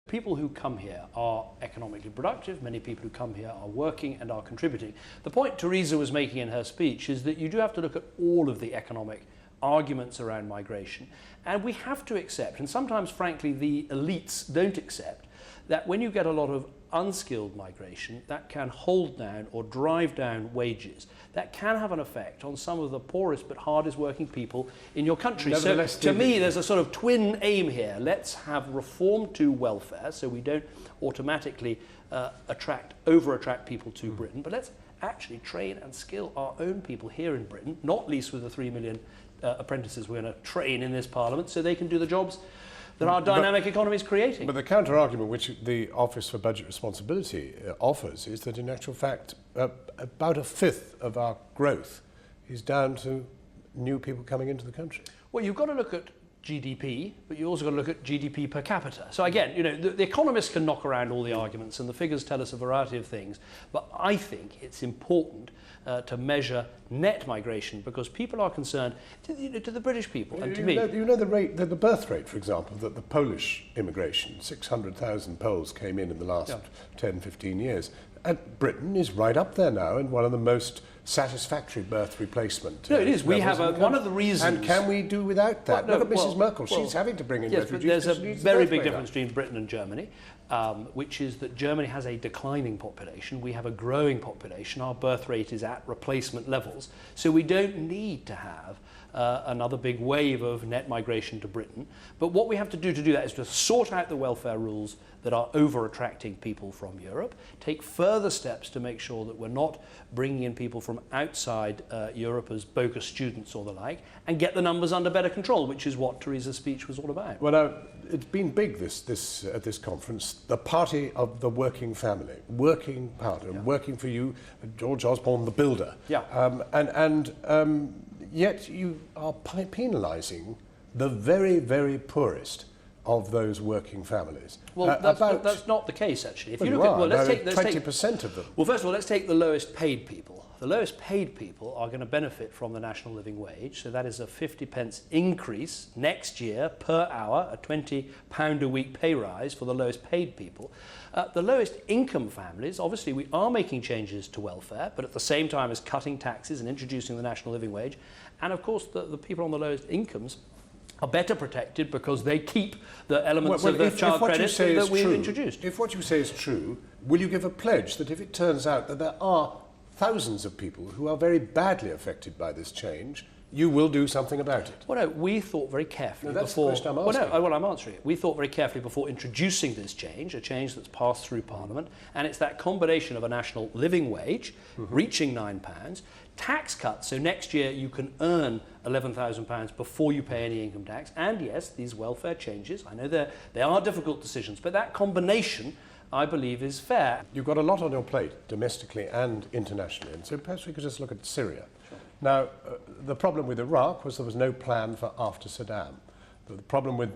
People who come here are economically productive. Many people who come here are working and are contributing. The point Theresa was making in her speech is that you do have to look at all of the economic arguments around migration. And we have to accept, and sometimes, frankly, the elites don't accept, that when you get a lot of unskilled migration, that can hold down or drive down wages. That can have an effect on some of the poorest but hardest working people in your country. So to me, there's a sort of twin aim here. Let's have reform to welfare so we don't automatically over-attract people to Britain, but let's actually train and skill our own people here in Britain, not least with the 3 million apprentices we're going to train in this Parliament, so they can do the jobs that our dynamic economy is creating. But the counter-argument which the Office for Budget Responsibility offers is that in actual fact about a fifth of our growth is down to new people coming into the country. Well, you've got to look at GDP, but you also got to look at GDP per capita. So again, you know, the economists can knock around all the arguments and the figures tell us a variety of things, but I think it's important to measure net migration because people are concerned to the British people and to me. You know the rate, the birth rate, for example, that the Polish immigration, 600,000 Poles came in the last 10, 15 years. And Britain is right up there now in one of the most satisfactory birth replacement. No, it is. We have one of the reasons. And can we do without that? Well, no, look at Mrs. Merkel. She's having to bring in refugees. Yes, but there's a very big difference between Britain and Germany, which is that Germany has a declining population. We have a growing population. Our birth rate is at replacement levels. So we don't need to have another big wave of net migration to Britain. But what we have to do that is to sort out the welfare rules that are over-attracting people from Europe, take further steps to make sure that we're not bringing in people from outside Europe as bogus students or the like, and get the numbers under better control, which is what Theresa's speech was all about. Well, now, it's been big at this conference, the party of the working family, working party, working for you, George Osborne, the builder. Yet you are penalising the very, very poorest of those working families. Well, that's not the case, actually. If you look at, let's take 20% of them. Well, first of all, let's take the lowest paid people. The lowest paid people are going to benefit from the national living wage, so that is a 50p increase next year per hour, a £20 a week pay rise for the lowest paid people. The lowest income families, obviously we are making changes to welfare, but at the same time as cutting taxes and introducing the national living wage, and of course the people on the lowest incomes are better protected because they keep the elements of the child credit that we've introduced. If what you say is true, will you give a pledge that if it turns out that there are thousands of people who are very badly affected by this change, you will do something about it? Well, no, we thought very carefully that's before... the question I'm asking. Well, I'm answering it. We thought very carefully before introducing this change, a change that's passed through Parliament, and it's that combination of a national living wage, reaching £9, tax cuts, so next year you can earn £11,000 before you pay any income tax, and yes, these welfare changes, I know they are difficult decisions, but that combination, I believe, is fair. You've got a lot on your plate, domestically and internationally, and so perhaps we could just look at Syria. Now, the problem with Iraq was there was no plan for after Saddam. The problem with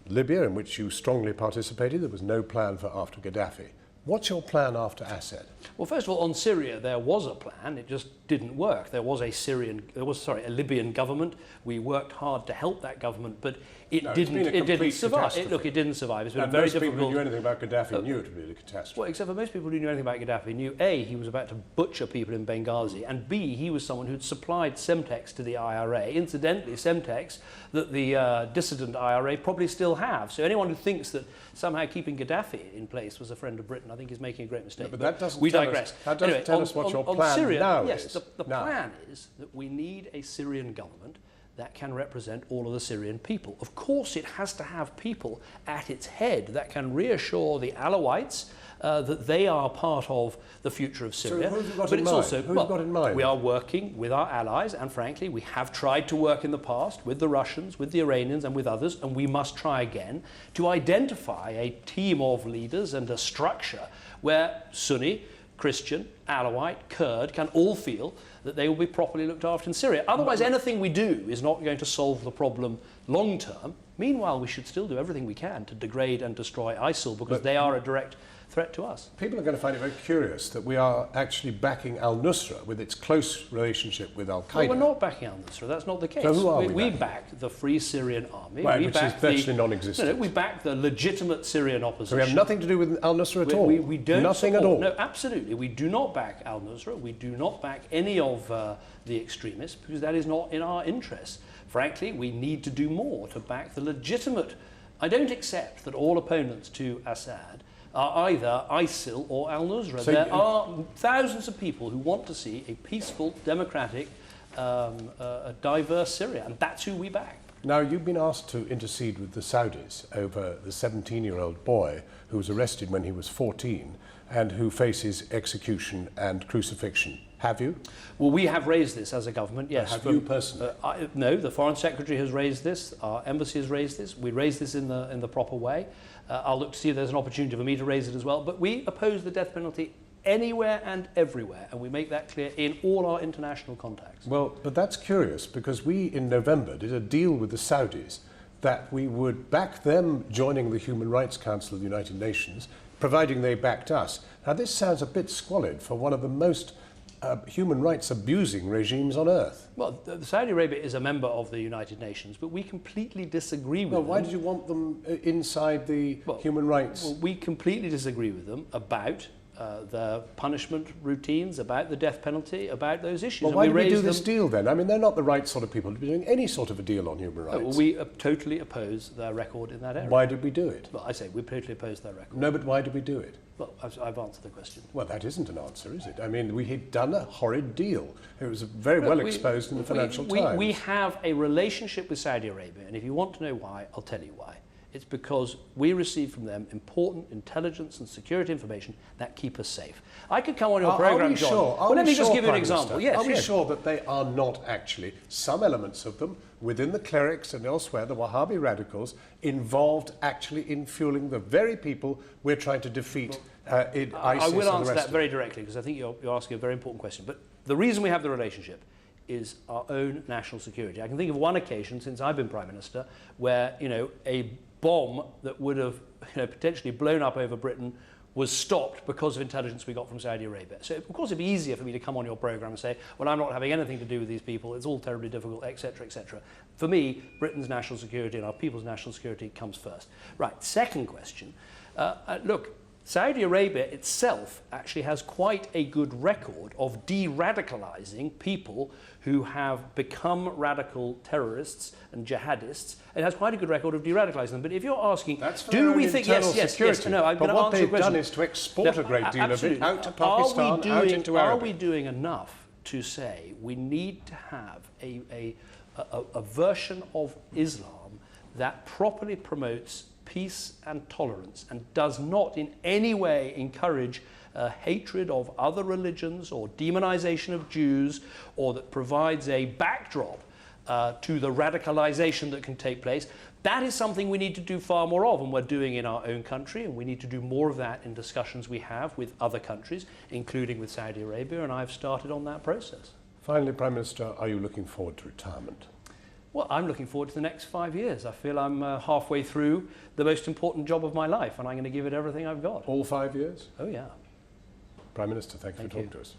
Libya, in which you strongly participated, there was no plan for after Gaddafi. What's your plan after Assad? Well, first of all, on Syria, there was a plan. It just didn't work. There was a Libyan government. We worked hard to help that government, but it didn't survive. It didn't survive. It's been and very most difficult. People who knew anything about Gaddafi knew it would be a catastrophe. Well, except for most people who knew anything about Gaddafi knew A, he was about to butcher people in Benghazi, and B, he was someone who'd supplied Semtex to the IRA. Incidentally, Semtex that the dissident IRA probably still have. So anyone who thinks that somehow keeping Gaddafi in place was a friend of Britain, I think is making a great mistake. No, but that doesn't we tell digress. That doesn't tell us what your plan Syria, now yes, is. The plan is that we need a Syrian government that can represent all of the Syrian people. Of course, it has to have people at its head that can reassure the Alawites that they are part of the future of Syria. So who have you got in mind? Who have you got in mind? We are working with our allies, and frankly, we have tried to work in the past with the Russians, with the Iranians, and with others, and we must try again to identify a team of leaders and a structure where Sunni, Christian, Alawite, Kurd can all feel that they will be properly looked after in Syria. Otherwise, anything we do is not going to solve the problem long term. Meanwhile, we should still do everything we can to degrade and destroy ISIL because they are a direct threat to us. People are going to find it very curious that we are actually backing al-Nusra with its close relationship with al-Qaeda. Well, we're not backing al-Nusra. That's not the case. So who are we back the Free Syrian Army. Right, we which is virtually non-existent. No, we back the legitimate Syrian opposition. So we have nothing to do with al-Nusra at all? We don't nothing support, at all? No, absolutely. We do not back al-Nusra. We do not back any of the extremists because that is not in our interests. Frankly, we need to do more to back the legitimate. I don't accept that all opponents to Assad are either ISIL or al-Nusra. So there are thousands of people who want to see a peaceful, democratic, diverse Syria, and that's who we back. Now, you've been asked to intercede with the Saudis over the 17-year-old boy who was arrested when he was 14 and who faces execution and crucifixion. Have you? Well, we have raised this as a government, yes. Have you personally? No, the Foreign Secretary has raised this, our embassy has raised this, we raised this in the proper way. I'll look to see if there's an opportunity for me to raise it as well, but we oppose the death penalty anywhere and everywhere, and we make that clear in all our international contacts. Well, but that's curious because we, in November, did a deal with the Saudis that we would back them joining the Human Rights Council of the United Nations, providing they backed us. Now, this sounds a bit squalid for one of the most human rights abusing regimes on earth. Well, Saudi Arabia is a member of the United Nations, but we completely disagree with them. Well, why did you want them inside the human rights? Well, we completely disagree with them about the punishment routines, about the death penalty, about those issues. Well, why did we do this deal then? I mean, they're not the right sort of people to be doing any sort of a deal on human rights. No, well, we totally oppose their record in that area. Why did we do it? Well, I say we totally oppose their record. No, but why did we do it? Well, I've answered the question. Well, that isn't an answer, is it? I mean, we had done a horrid deal. It was very well exposed in the Financial Times. We have a relationship with Saudi Arabia, and if you want to know why, I'll tell you why. It's because we receive from them important intelligence and security information that keep us safe. I could come on your program, John. Well, let me just give you an example. Yes, are we sure that they are not actually, some elements of them, within the clerics and elsewhere, the Wahhabi radicals, involved actually in fueling the very people we're trying to defeat in ISIS I will answer that of very directly because I think you're asking a very important question. But the reason we have the relationship is our own national security. I can think of one occasion since I've been Prime Minister where, a bomb that would have potentially blown up over Britain was stopped because of intelligence we got from Saudi Arabia. So, of course, it'd be easier for me to come on your programme and say, well, I'm not having anything to do with these people, it's all terribly difficult, etc., etc. For me, Britain's national security and our people's national security comes first. Right, second question. Look, Saudi Arabia itself actually has quite a good record of de-radicalizing people who have become radical terrorists and jihadists. It has quite a good record of de-radicalizing them. But if you're asking, do we think, yes, no, I'm going to answer your question. But what they've done is to export a great deal of it out to Pakistan, out into Arabic. Are we doing enough to say we need to have a version of Islam that properly promotes peace and tolerance and does not in any way encourage hatred of other religions or demonization of Jews, or that provides a backdrop to the radicalization that can take place? That is something we need to do far more of, and we're doing in our own country, and we need to do more of that in discussions we have with other countries, including with Saudi Arabia, and I've started on that process. Finally, Prime Minister, are you looking forward to retirement? Well, I'm looking forward to the next 5 years. I feel I'm halfway through the most important job of my life, and I'm going to give it everything I've got. All 5 years? Oh, yeah. Prime Minister, thank you for talking to us.